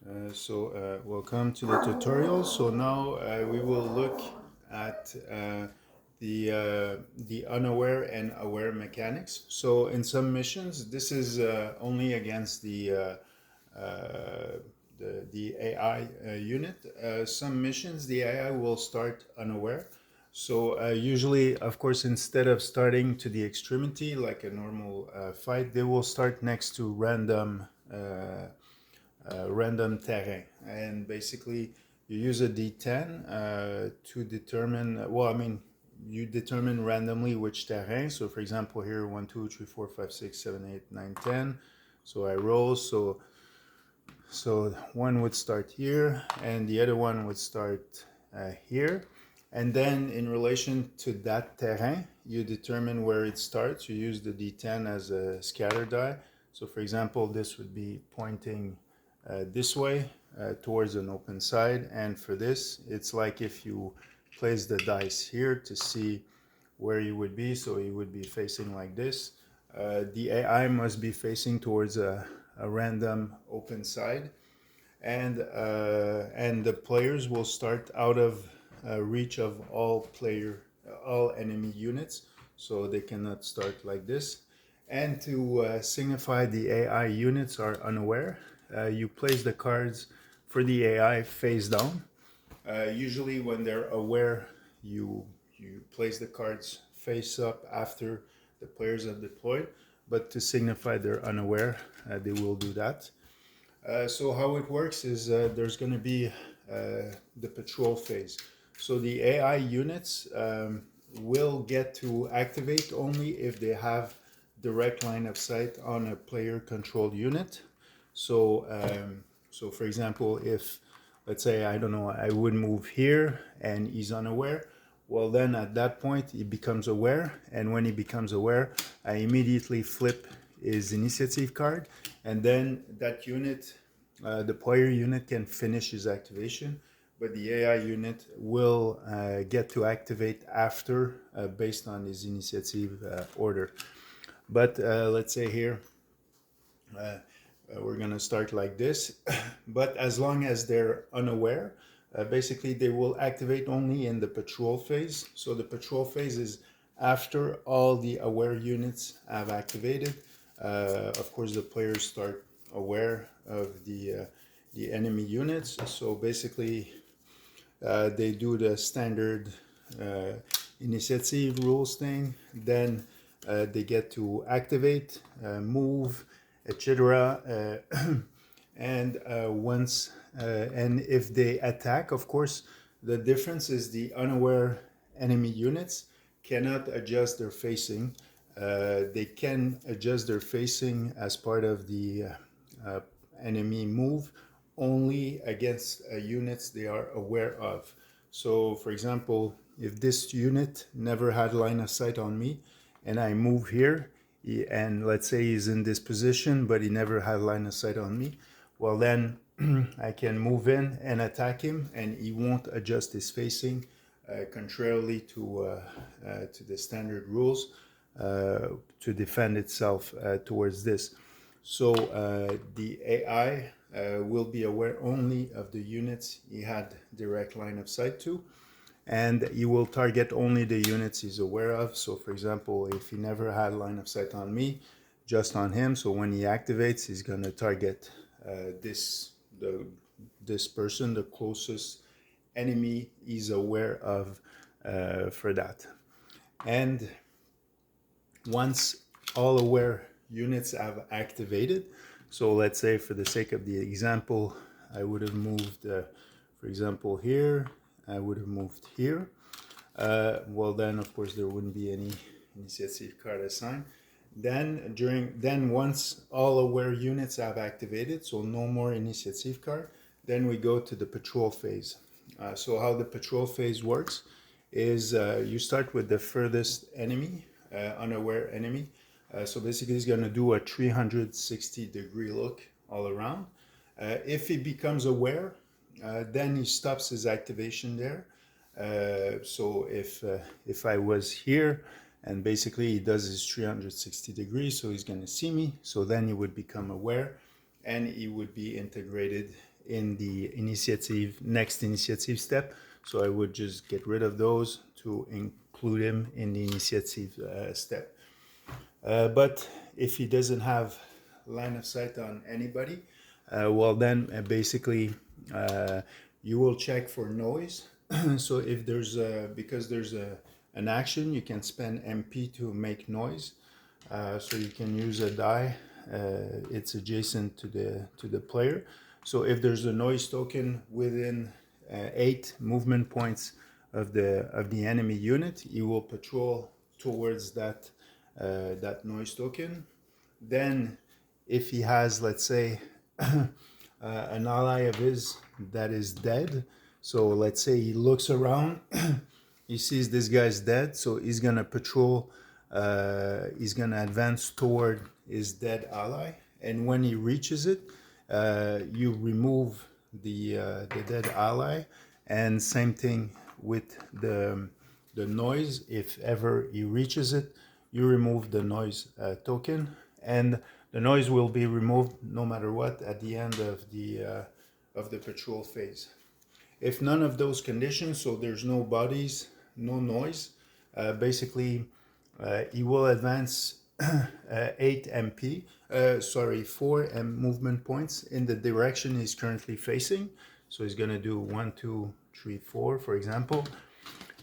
Welcome to the tutorial. So now we will look at the unaware and aware mechanics. So in some missions, this is only against the AI unit. Some missions, the AI will start unaware. So usually, of course, instead of starting to the extremity like a normal fight, they will start next to random terrain, and basically you use a d10 to determine, well, I mean, you determine randomly which terrain. So for example here, 1 2 3 4 5 6 7 8 9 10. So I roll, so one would start here and the other one would start here, and then in relation to that terrain you determine where it starts. You use the d10 as a scatter die. So for example, this would be pointing this way towards an open side, and for this it's like if you place the dice here to see where you would be, so you would be facing like this. The AI must be facing towards a random open side, and the players will start out of reach of all enemy units, so they cannot start like this. And to signify the AI units are unaware, you place the cards for the AI face down. Usually when they're aware, you place the cards face up after the players have deployed, but to signify they're unaware, they will do that. So how it works is there's going to be the patrol phase. So the AI units will get to activate only if they have direct line of sight on a player controlled unit. So for example, if, let's say, I don't know, I would move here and he's unaware, well then at that point he becomes aware, and when he becomes aware, I immediately flip his initiative card, and then that unit, the player unit, can finish his activation, but the AI unit will get to activate after, based on his initiative order. But let's say here, we're going to start like this, but as long as they're unaware, basically they will activate only in the patrol phase. So the patrol phase is after all the aware units have activated. Of course, the players start aware of the enemy units. So basically, they do the standard uh, initiative rules thing. Then they get to activate, move, etc. And once and if they attack, of course, the difference is the unaware enemy units cannot adjust their facing. They can adjust their facing as part of the enemy move only against units they are aware of. So, for example, if this unit never had line of sight on me and I move here, and let's say he's in this position but he never had line of sight on me, well then I can move in and attack him and he won't adjust his facing, contrarily to the standard rules, to defend itself towards this. So the AI will be aware only of the units he had direct line of sight to, and he will target only the units he's aware of. So for example, if he never had line of sight on me, just on him, so when he activates, he's going to target this person, the closest enemy he's aware of for that. And once all aware units have activated, so let's say for the sake of the example, I would have moved, for example, here, I would have moved here. Well, then of course there wouldn't be any initiative card assigned. Then once all aware units have activated, so no more initiative card, then we go to the patrol phase. So how the patrol phase works is you start with the furthest enemy, unaware enemy. So basically he's going to do a 360-degree look all around. If he becomes aware, then he stops his activation there. So if I was here, and basically he does his 360 degrees, so he's going to see me, so then he would become aware and he would be integrated in the next initiative step. So I would just get rid of those to include him in the initiative step. But if he doesn't have line of sight on anybody, well then basically you will check for noise. So if there's because there's an action, you can spend MP to make noise. So you can use a die. It's adjacent to the player. So if there's a noise token within 8 movement points of the enemy unit, he will patrol towards that noise token. Then if he has, let's say, an ally of his that is dead, so let's say he looks around, he sees this guy's dead, so he's gonna patrol, he's gonna advance toward his dead ally, and when he reaches it, you remove the dead ally, and same thing with the noise. If ever he reaches it, you remove the noise token, and the noise will be removed no matter what at the end of the patrol phase. If none of those conditions, so there's no bodies, no noise, basically he will advance 8 MP, 4 movement points in the direction he's currently facing. So he's going to do 1, 2, 3, 4, for example.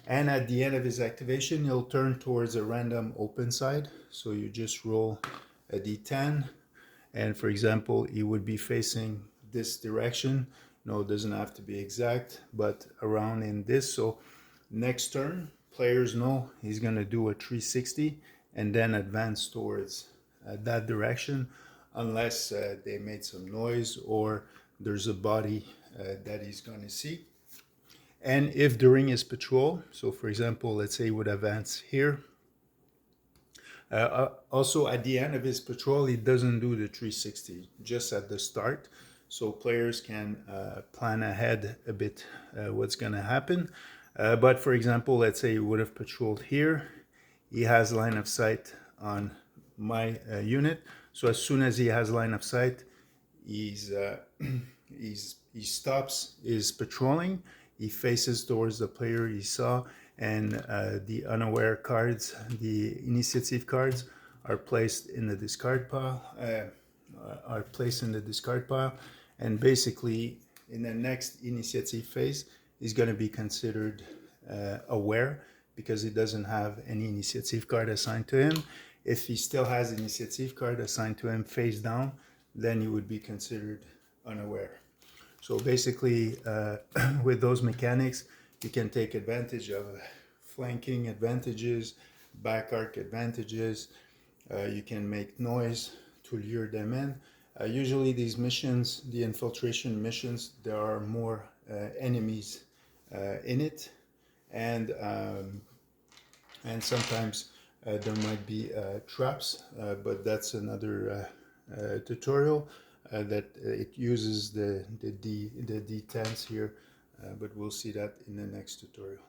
And at the end of his activation, he'll turn towards a random open side. So you just roll a d10. And for example, he would be facing this direction. No, it doesn't have to be exact, but around in this. So next turn, players know he's going to do a 360 and then advance towards that direction, unless they made some noise or there's a body that he's going to see. And if during his patrol, so for example, let's say he would advance here. Also at the end of his patrol, he doesn't do the 360, just at the start. So players can plan ahead a bit what's going to happen. But for example, let's say he would have patrolled here. He has line of sight on my unit. So as soon as he has line of sight, he stops his patrolling. He faces towards the player he saw, and the unaware cards, the initiative cards, are placed in the discard pile. And basically, in the next initiative phase, he's going to be considered aware because he doesn't have any initiative card assigned to him. If he still has initiative card assigned to him face down, then he would be considered unaware. So basically, with those mechanics, you can take advantage of flanking advantages, back arc advantages. You can make noise to lure them in. Usually these missions, the infiltration missions, there are more enemies in it, and sometimes there might be traps, but that's another tutorial. That it uses the D10s here, but we'll see that in the next tutorial.